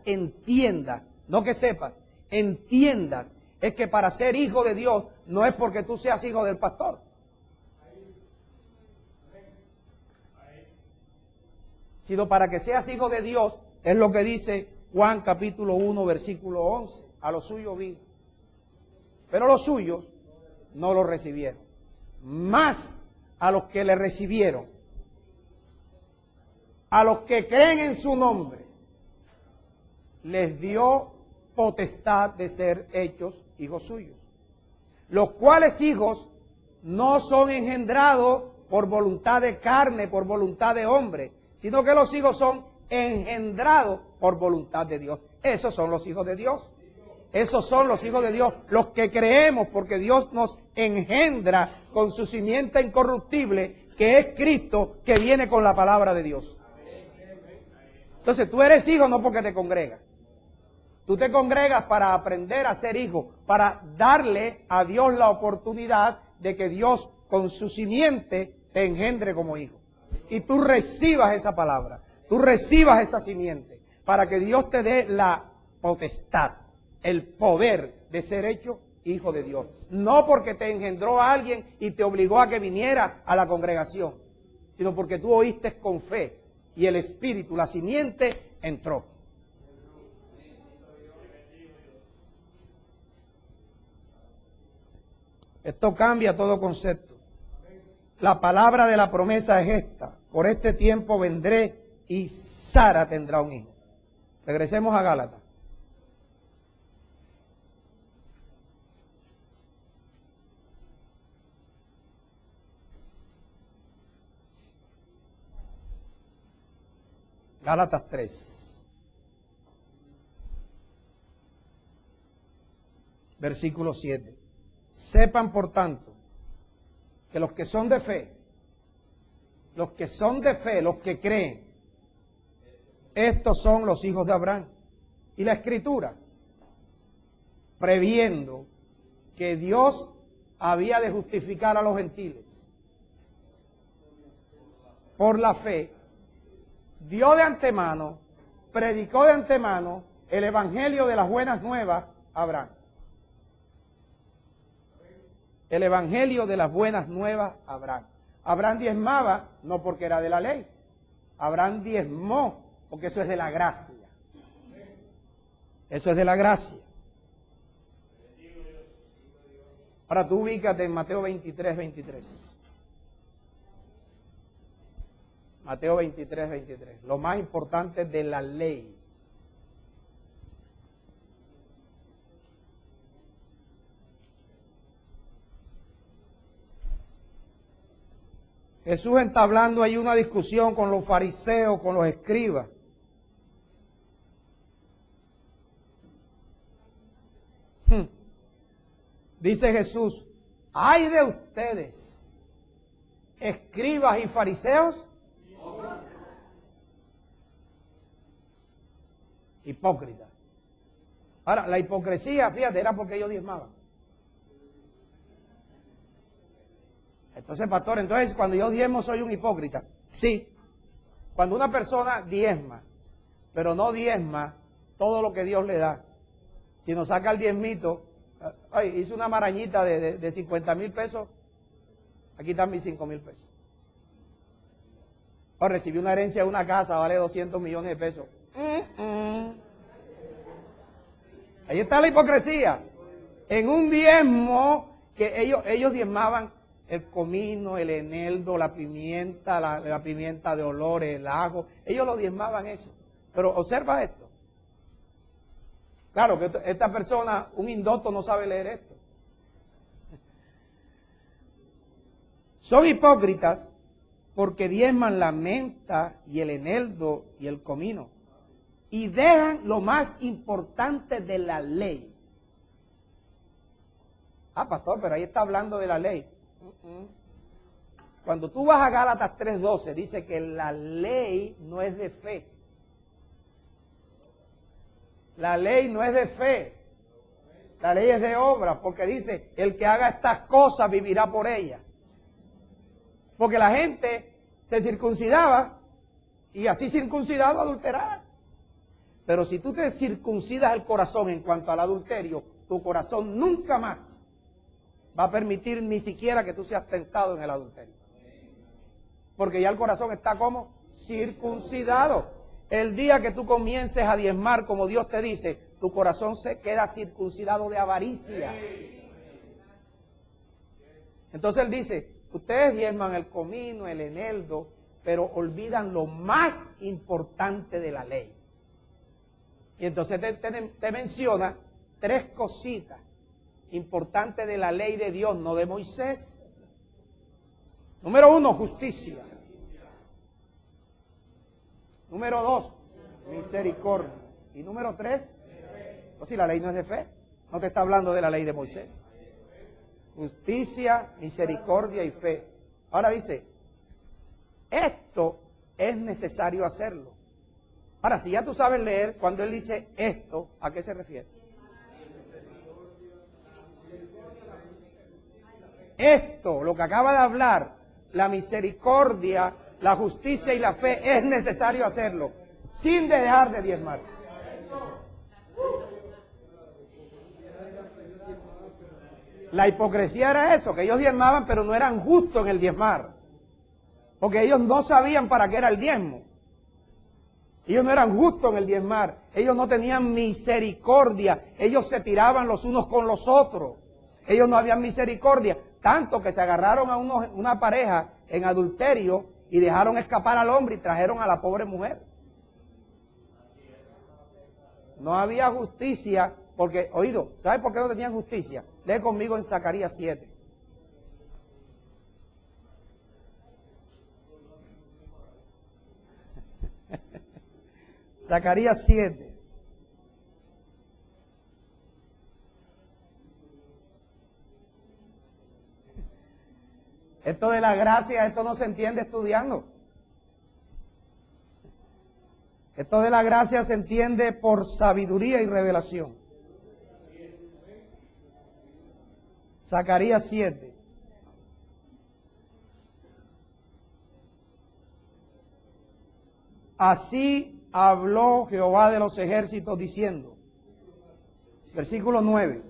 no que sepas, entiendas, es que para ser hijo de Dios no es porque tú seas hijo del pastor. Sino para que seas hijo de Dios, es lo que dice Juan capítulo 1, versículo 11. A los suyos vino, pero los suyos no lo recibieron. Más a los que le recibieron, a los que creen en su nombre, les dio potestad de ser hechos hijos suyos. Los cuales hijos no son engendrados por voluntad de carne, por voluntad de hombre, sino que los hijos son engendrados por voluntad de Dios. Esos son los hijos de Dios. Esos son los hijos de Dios, los que creemos, porque Dios nos engendra con su simiente incorruptible, que es Cristo, que viene con la palabra de Dios. Entonces tú eres hijo no porque te congregas. Tú te congregas para aprender a ser hijo, para darle a Dios la oportunidad de que Dios con su simiente te engendre como hijo. Y tú recibas esa palabra, tú recibas esa simiente, para que Dios te dé la potestad, el poder de ser hecho hijo de Dios. No porque te engendró a alguien y te obligó a que viniera a la congregación, sino porque tú oíste con fe y el Espíritu, la simiente, entró. Esto cambia todo concepto. La palabra de la promesa es esta: por este tiempo vendré y Sara tendrá un hijo. Regresemos a Gálatas. Gálatas 3, versículo 7. Sepan, por tanto, que los que son de fe, los que creen, estos son los hijos de Abraham. Y la Escritura, previendo que Dios había de justificar a los gentiles por la fe, dio de antemano, predicó de antemano el evangelio de las buenas nuevas a Abraham. El evangelio de las buenas nuevas a Abraham. Abraham diezmaba no porque era de la ley. Abraham diezmó porque eso es de la gracia. Eso es de la gracia. Ahora tú ubícate en Mateo 23, 23. Mateo 23, 23. Lo más importante de la ley. Jesús entablando ahí una discusión con los fariseos, con los escribas. Dice Jesús, ¡ay de ustedes, escribas y fariseos! Hipócritas. Ahora, la hipocresía, fíjate, era porque ellos diezmaban. Entonces, pastor, entonces cuando yo diezmo soy un hipócrita. Sí. Cuando una persona diezma, pero no diezma todo lo que Dios le da, sino saca el diezmito, ay, hizo una marañita de 50,000 pesos, aquí están mis 5,000 pesos. O recibí una herencia de una casa, vale 200 millones de pesos. Ahí está la hipocresía. En un diezmo que ellos diezmaban el comino, el eneldo, la pimienta, la pimienta de olor, el ajo. Ellos lo diezmaban eso. Pero observa esto. Claro que esta persona, un indocto, no sabe leer esto. Son hipócritas porque diezman la menta y el eneldo y el comino. Y dejan lo más importante de la ley. Ah, pastor, pero ahí está hablando de la ley. Cuando tú vas a Gálatas 3:12, dice que la ley no es de fe. La ley no es de fe. La ley es de obra, porque dice, el que haga estas cosas vivirá por ellas. Porque la gente se circuncidaba y así circuncidado adulteraba. Pero si tú te circuncidas el corazón en cuanto al adulterio, tu corazón nunca más va a permitir ni siquiera que tú seas tentado en el adulterio. Porque ya el corazón está como circuncidado. El día que tú comiences a diezmar como Dios te dice, tu corazón se queda circuncidado de avaricia. Entonces Él dice, ustedes diezman el comino, el eneldo, pero olvidan lo más importante de la ley. Y entonces te menciona 3 cositas importantes de la ley de Dios, no de Moisés. Número 1, justicia. Número 2, misericordia. Y número 3, pues si la ley no es de fe, no te está hablando de la ley de Moisés. Justicia, misericordia y fe. Ahora dice, esto es necesario hacerlo. Ahora, si ya tú sabes leer, cuando Él dice esto, ¿a qué se refiere? Esto, lo que acaba de hablar, la misericordia, la justicia y la fe, es necesario hacerlo, sin dejar de diezmar. La hipocresía era eso, que ellos diezmaban, pero no eran justos en el diezmar. Porque ellos no sabían para qué era el diezmo. Ellos no eran justos en el diezmar. Ellos no tenían misericordia. Ellos se tiraban los unos con los otros. Ellos no habían misericordia. Tanto que se agarraron a una pareja en adulterio y dejaron escapar al hombre y trajeron a la pobre mujer. No había justicia porque, oído, ¿sabes por qué no tenían justicia? Lee conmigo en Zacarías 7. Zacarías 7. Esto de la gracia, esto no se entiende estudiando. Esto de la gracia se entiende por sabiduría y revelación. Zacarías 7. Así habló Jehová de los ejércitos diciendo, versículo 9.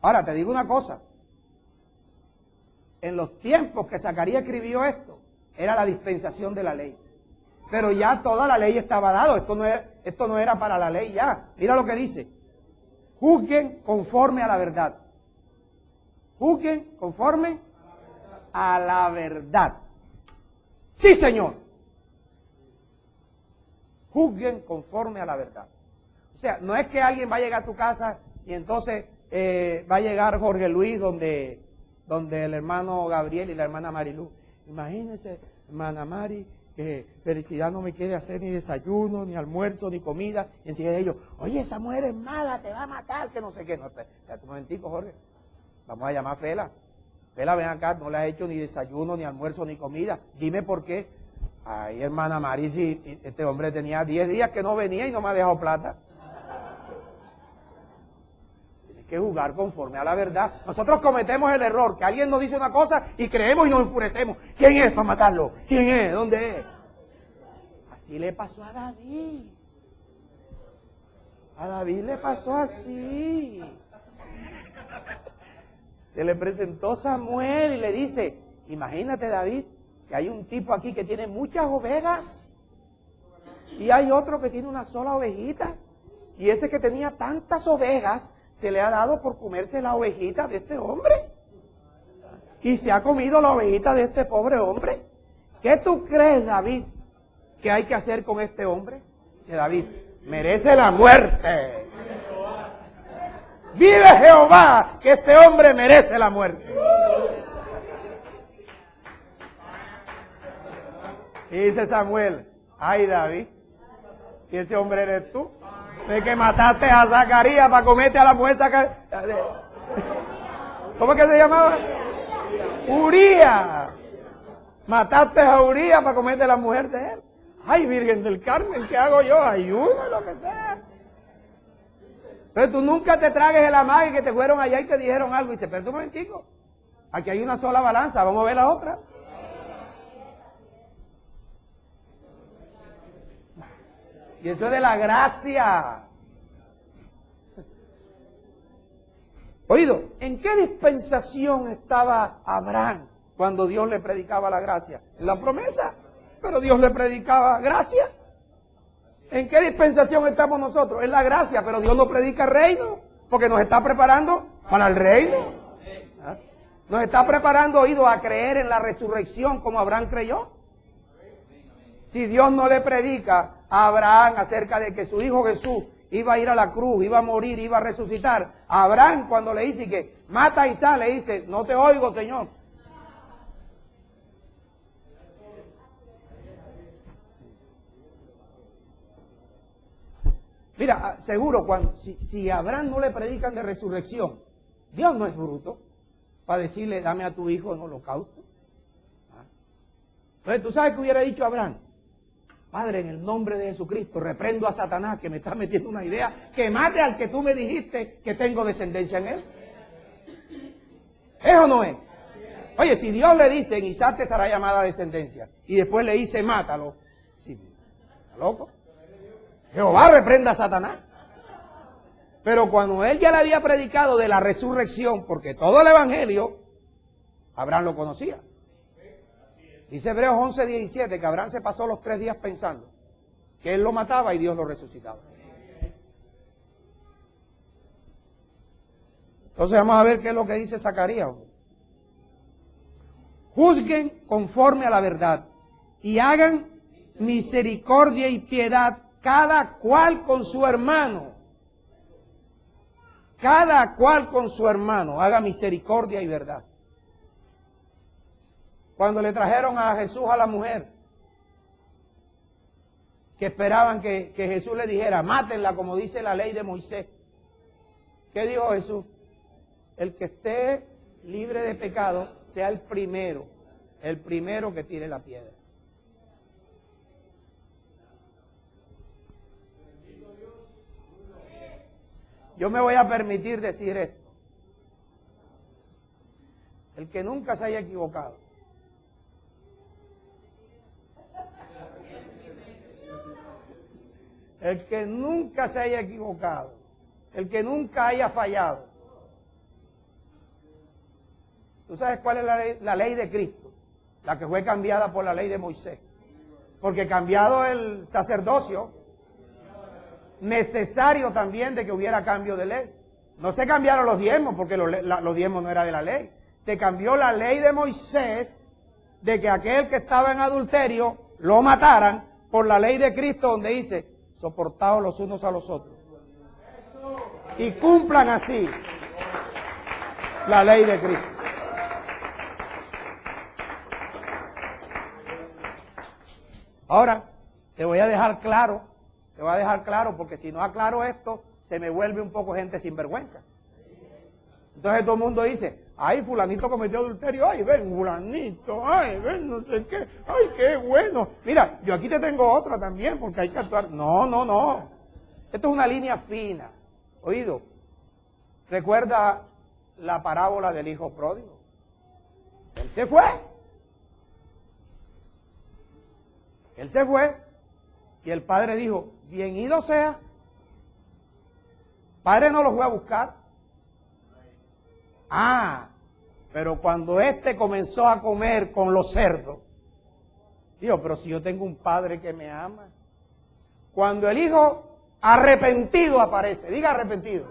Ahora te digo una cosa, en los tiempos que Zacarías escribió esto, era la dispensación de la ley. Pero ya toda la ley estaba dado, esto no era para la ley ya. Mira lo que dice, juzguen conforme a la verdad. Juzguen conforme a la verdad. Sí, Señor. Juzguen conforme a la verdad. O sea, no es que alguien va a llegar a tu casa y entonces va a llegar Jorge Luis donde donde el hermano Gabriel y la hermana Marilú. Imagínense, hermana Mari, que Felicidad no me quiere hacer ni desayuno, ni almuerzo, ni comida. Y enseguida ellos, oye, esa mujer es mala, te va a matar, que no sé qué. No, espérate un momentico, Jorge. Vamos a llamar a Fela. Fela, ven acá, no le has hecho ni desayuno, ni almuerzo, ni comida. Dime por qué. Ay, hermana Mari, si este hombre tenía 10 días que no venía y no me ha dejado plata. Tienes que jugar conforme a la verdad. Nosotros cometemos el error, que alguien nos dice una cosa y creemos y nos enfurecemos. ¿Quién es para matarlo? ¿Quién es? ¿Dónde es? Así le pasó a David. A David le pasó así. Se le presentó Samuel y le dice, imagínate David, que hay un tipo aquí que tiene muchas ovejas y hay otro que tiene una sola ovejita. Y ese que tenía tantas ovejas se le ha dado por comerse la ovejita de este hombre. Y se ha comido la ovejita de este pobre hombre. ¿Qué tú crees, David, que hay que hacer con este hombre? Dice David, merece la muerte. Vive Jehová, que este hombre merece la muerte. Y dice Samuel, ay David, si ese hombre eres tú, de que mataste a Zacarías para comerte a la mujer ¿Cómo es que se llamaba? Uría. Mataste a Uría para comerte a la mujer de él. Ay, Virgen del Carmen, ¿qué hago yo? Ayuda, lo que sea. Pero tú nunca te tragues el amague que te fueron allá y te dijeron algo. Y dice, espérate un momentico, aquí hay una sola balanza, vamos a ver la otra. Y eso es de la gracia. Oído, ¿en qué dispensación estaba Abraham cuando Dios le predicaba la gracia? En la promesa, pero Dios le predicaba gracia. ¿En qué dispensación estamos nosotros? En la gracia, pero Dios nos predica el reino, porque nos está preparando para el reino. ¿Ah? Nos está preparando, oído, a creer en la resurrección como Abraham creyó. Si Dios no le predica a Abraham acerca de que su hijo Jesús iba a ir a la cruz, iba a morir, iba a resucitar, Abraham cuando le dice que mata a Isaac, le dice, no te oigo, Señor. Mira, seguro, si a Abraham no le predican de resurrección, Dios no es bruto para decirle, dame a tu hijo en holocausto. ¿Ah? Entonces, ¿tú sabes qué hubiera dicho Abraham? Padre, en el nombre de Jesucristo, reprendo a Satanás que me está metiendo una idea, que mate al que tú me dijiste que tengo descendencia en él. ¿Es o no es? Oye, si Dios le dice, en Isaac te será llamada descendencia, y después le dice, mátalo, ¿sí? ¿Está loco? Jehová reprenda a Satanás. Pero cuando él ya le había predicado de la resurrección, porque todo el evangelio, Abraham lo conocía. Dice Hebreos 11:17 que Abraham se pasó los 3 días pensando que él lo mataba y Dios lo resucitaba. Entonces vamos a ver qué es lo que dice Zacarías. Juzguen conforme a la verdad y hagan misericordia y piedad cada cual con su hermano. Cada cual con su hermano. Haga misericordia y verdad. Cuando le trajeron a Jesús a la mujer, que esperaban que Jesús le dijera, mátenla como dice la ley de Moisés. ¿Qué dijo Jesús? El que esté libre de pecado sea el primero que tire la piedra. Yo me voy a permitir decir esto. El que nunca se haya equivocado, el que nunca se haya equivocado, el que nunca haya fallado. ¿Tú sabes cuál es la ley de Cristo? La que fue cambiada por la ley de Moisés. Porque cambiado el sacerdocio, necesario también de que hubiera cambio de ley. No se cambiaron los diezmos, porque los diezmos no era de la ley. Se cambió la ley de Moisés de que aquel que estaba en adulterio lo mataran por la ley de Cristo, donde dice, soportaos los unos a los otros. Y cumplan así la ley de Cristo. Ahora, te voy a dejar claro, porque si no aclaro esto, se me vuelve un poco gente sin vergüenza. Entonces todo el mundo dice, ay, fulanito cometió adulterio, ay, ven, fulanito, ay, ven, no sé qué, ay, qué bueno. Mira, yo aquí te tengo otra también, porque hay que actuar. No, no, no. Esto es una línea fina. Oído, recuerda la parábola del hijo pródigo. Él se fue. Él se fue. Y el padre dijo, bien ido sea. Padre no lo fue a buscar. Ah, pero cuando este comenzó a comer con los cerdos, dijo, pero si yo tengo un padre que me ama. Cuando el hijo arrepentido aparece, diga arrepentido.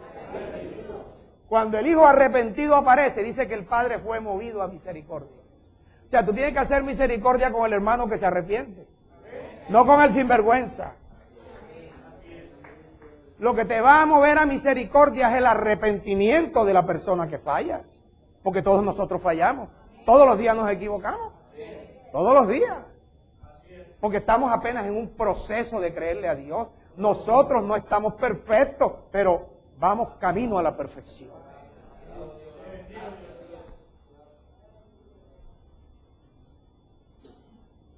Cuando el hijo arrepentido aparece, dice que el padre fue movido a misericordia. O sea, tú tienes que hacer misericordia con el hermano que se arrepiente, no con el sinvergüenza. Lo que te va a mover a misericordia es el arrepentimiento de la persona que falla. Porque todos nosotros fallamos. Todos los días nos equivocamos. Todos los días. Porque estamos apenas en un proceso de creerle a Dios. Nosotros no estamos perfectos, pero vamos camino a la perfección.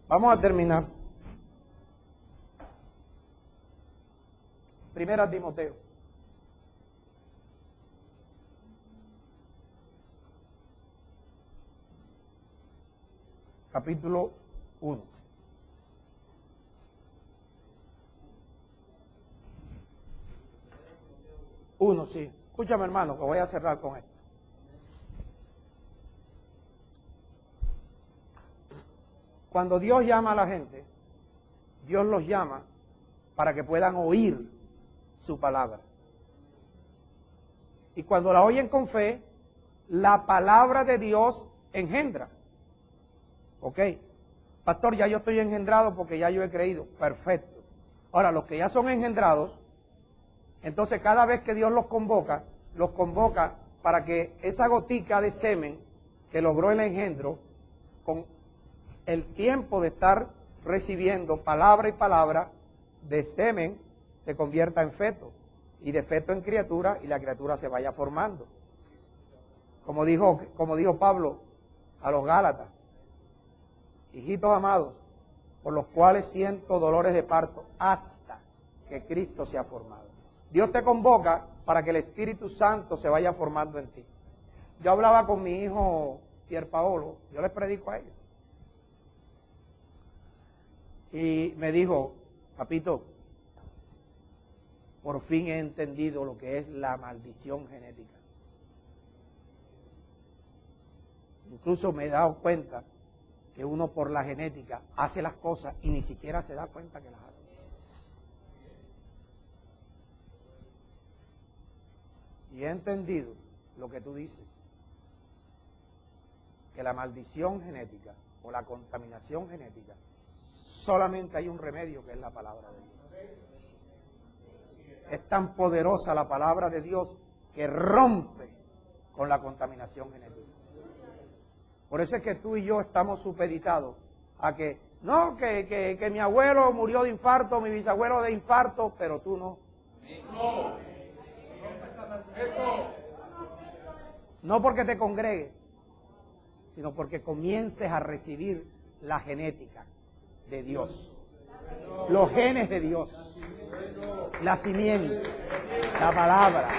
Vamos a terminar. Primera Timoteo. Capítulo 1. Uno, sí. Escúchame, hermano, que voy a cerrar con esto. Cuando Dios llama a la gente, Dios los llama para que puedan oír su palabra. Y cuando la oyen con fe, la palabra de Dios engendra. ¿Ok? Pastor, ya yo estoy engendrado porque ya yo he creído. Perfecto. Ahora, los que ya son engendrados, entonces cada vez que Dios los convoca para que esa gotica de semen que logró el engendro, con el tiempo de estar recibiendo palabra y palabra, de semen se convierta en feto, y de feto en criatura, y la criatura se vaya formando. Como dijo Pablo a los Gálatas, hijitos amados, por los cuales siento dolores de parto hasta que Cristo sea formado. Dios te convoca para que el Espíritu Santo se vaya formando en ti. Yo hablaba con mi hijo Pierpaolo, yo les predico a ellos. Y me dijo, papito, por fin he entendido lo que es la maldición genética. Incluso me he dado cuenta que uno por la genética hace las cosas y ni siquiera se da cuenta que las hace. Y he entendido lo que tú dices, que la maldición genética o la contaminación genética, solamente hay un remedio, que es la palabra de Dios. Es tan poderosa la palabra de Dios que rompe con la contaminación genética. Por eso es que tú y yo estamos supeditados a que, no, que mi abuelo murió de infarto, mi bisabuelo de infarto, pero tú no. No porque te congregues, sino porque comiences a recibir la genética de Dios, los genes de Dios, la simiente, la palabra.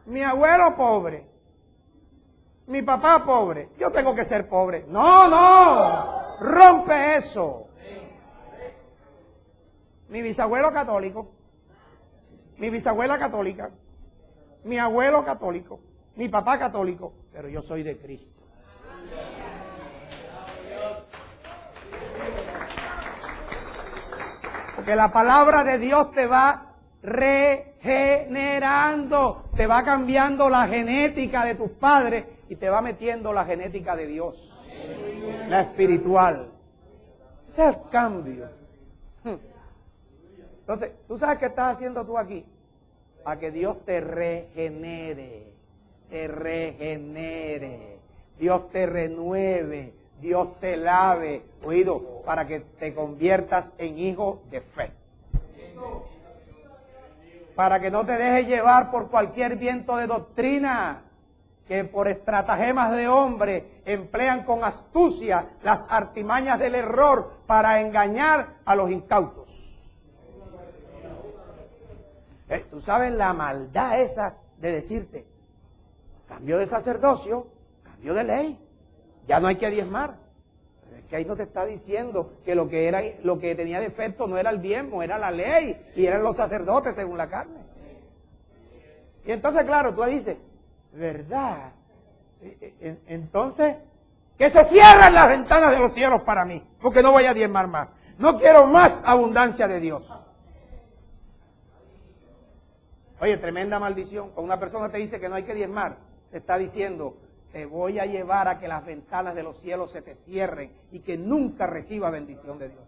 Mi abuelo pobre, mi papá pobre, yo tengo que ser pobre. No, rompe eso. Mi bisabuelo católico, mi bisabuela católica, mi abuelo católico, mi papá católico, pero yo soy de Cristo. Porque la palabra de Dios te va regenerando, te va cambiando la genética de tus padres y te va metiendo la genética de Dios, la espiritual. Ese es el cambio. Entonces, ¿tú sabes qué estás haciendo tú aquí? A que Dios te regenere. te regenere, Dios te renueve, Dios te lave, oído, para que te conviertas en hijo de fe. Para que no te dejes llevar por cualquier viento de doctrina que por estratagemas de hombre emplean con astucia las artimañas del error para engañar a los incautos. Tú sabes la maldad esa de decirte, cambio de sacerdocio, cambio de ley, ya no hay que diezmar. Pero es que ahí no te está diciendo que lo que tenía defecto no era el diezmo, era la ley y eran los sacerdotes según la carne. Y entonces, claro, tú dices, ¿verdad? Entonces, que se cierren las ventanas de los cielos para mí, porque no voy a diezmar más. No quiero más abundancia de Dios. Oye, tremenda maldición. Cuando una persona te dice que no hay que diezmar, te está diciendo, te voy a llevar a que las ventanas de los cielos se te cierren y que nunca reciba bendición de Dios.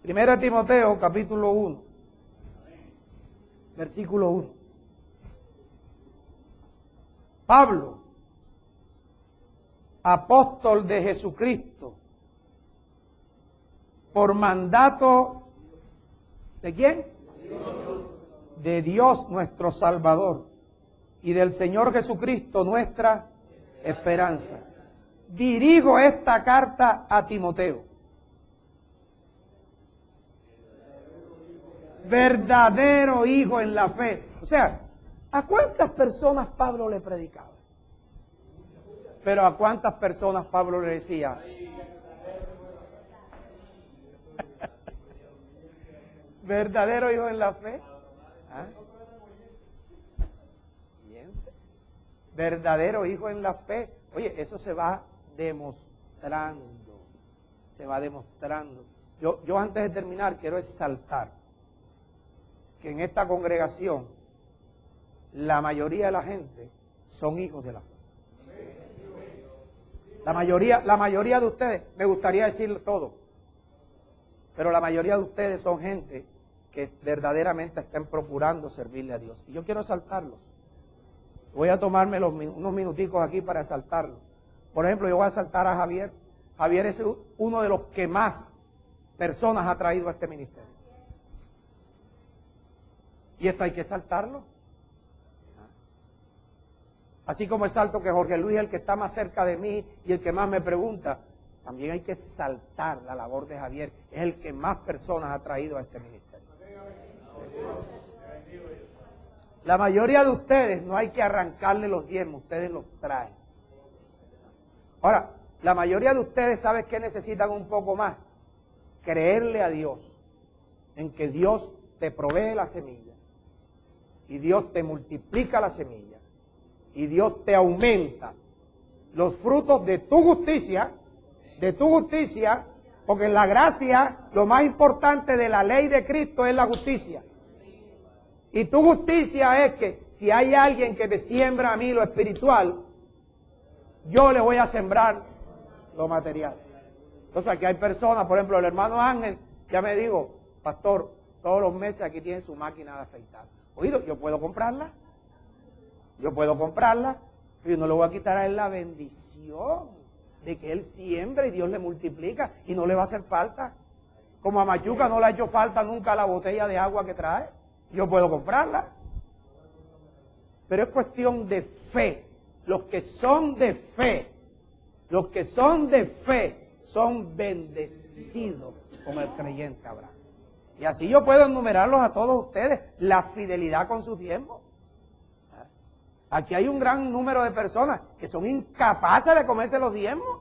Primera Timoteo, capítulo 1, versículo 1. Pablo, apóstol de Jesucristo, por mandato ¿de quién? De Dios nuestro Salvador y del Señor Jesucristo nuestra esperanza. Dirijo esta carta a Timoteo, verdadero hijo en la fe. O sea, ¿a cuántas personas Pablo le predicaba? Pero ¿a cuántas personas Pablo le decía? ¿Verdadero hijo en la fe? ¿Ah? Bien. Verdadero hijo en la fe. Oye, eso se va demostrando. Se va demostrando. Yo antes de terminar quiero exaltar que en esta congregación la mayoría de la gente son hijos de la fe. La mayoría de ustedes, me gustaría decirlo todo, pero la mayoría de ustedes son gente que verdaderamente estén procurando servirle a Dios. Y yo quiero exaltarlos. Voy a tomarme unos minuticos aquí para exaltarlos. Por ejemplo, yo voy a exaltar a Javier. Javier es uno de los que más personas ha traído a este ministerio. Y esto hay que exaltarlo. Así como exalto que Jorge Luis es el que está más cerca de mí y el que más me pregunta, también hay que exaltar la labor de Javier. Es el que más personas ha traído a este ministerio. La mayoría de ustedes no hay que arrancarle los diezmos, ustedes los traen. Ahora, la mayoría de ustedes, ¿sabes qué necesitan un poco más? Creerle a Dios, en que Dios te provee la semilla, y Dios te multiplica la semilla, y Dios te aumenta los frutos de tu justicia, porque en la gracia lo más importante de la ley de Cristo es la justicia. Y tu justicia es que si hay alguien que te siembra a mí lo espiritual, yo le voy a sembrar lo material. Entonces aquí hay personas, por ejemplo el hermano Ángel, ya me digo, pastor, todos los meses aquí tiene su máquina de afeitar. Oído, yo puedo comprarla, y no le voy a quitar a él la bendición de que él siembra y Dios le multiplica y no le va a hacer falta. Como a Machuca no le ha hecho falta nunca la botella de agua que trae. Yo puedo comprarla. Pero es cuestión de fe. Los que son de fe son bendecidos con el creyente Abraham. Y así yo puedo enumerarlos a todos ustedes. La fidelidad con sus diezmos. Aquí hay un gran número de personas que son incapaces de comerse los diezmos.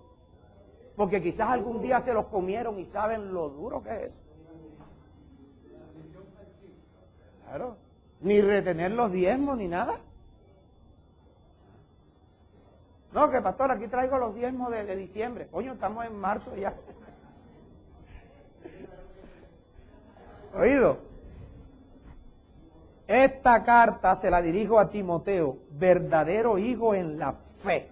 Porque quizás algún día se los comieron y saben lo duro que es eso. Claro, ni retener los diezmos ni nada. No, que pastor, aquí traigo los diezmos de diciembre. Coño, estamos en marzo ya. Oído, esta carta se la dirijo a Timoteo, verdadero hijo en la fe.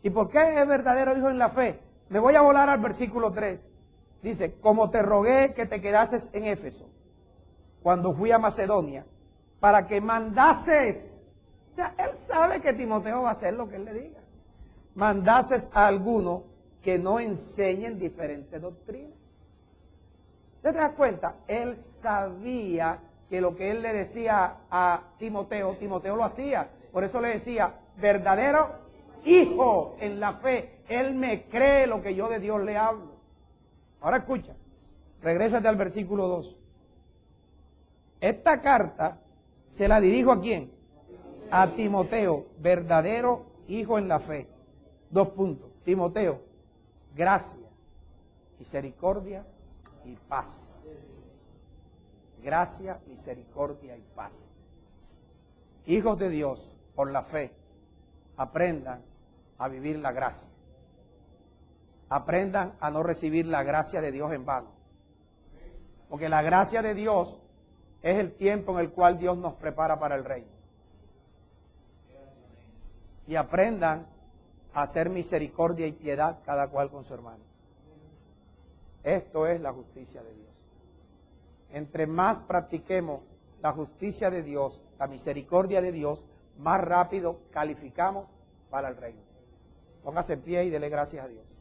¿Y por qué es verdadero hijo en la fe? Me voy a volar al versículo 3. Dice, como te rogué que te quedases en Éfeso. cuando fui a Macedonia, para que mandases, o sea, él sabe que Timoteo va a hacer lo que él le diga, mandases a algunos que no enseñen diferentes doctrinas. ¿Te das cuenta? Él sabía que lo que él le decía a Timoteo, Timoteo lo hacía. Por eso le decía, verdadero hijo en la fe. Él me cree lo que yo de Dios le hablo. Ahora escucha, regrésate al versículo 2. Esta carta se la dirijo ¿a quién? A Timoteo, verdadero hijo en la fe. 2 puntos. Timoteo, gracia, misericordia y paz. Gracia, misericordia y paz. Hijos de Dios, por la fe, aprendan a vivir la gracia. Aprendan a no recibir la gracia de Dios en vano. Porque la gracia de Dios es el tiempo en el cual Dios nos prepara para el reino. Y aprendan a hacer misericordia y piedad cada cual con su hermano. Esto es la justicia de Dios. Entre más practiquemos la justicia de Dios, la misericordia de Dios, más rápido calificamos para el reino. Póngase en pie y dele gracias a Dios.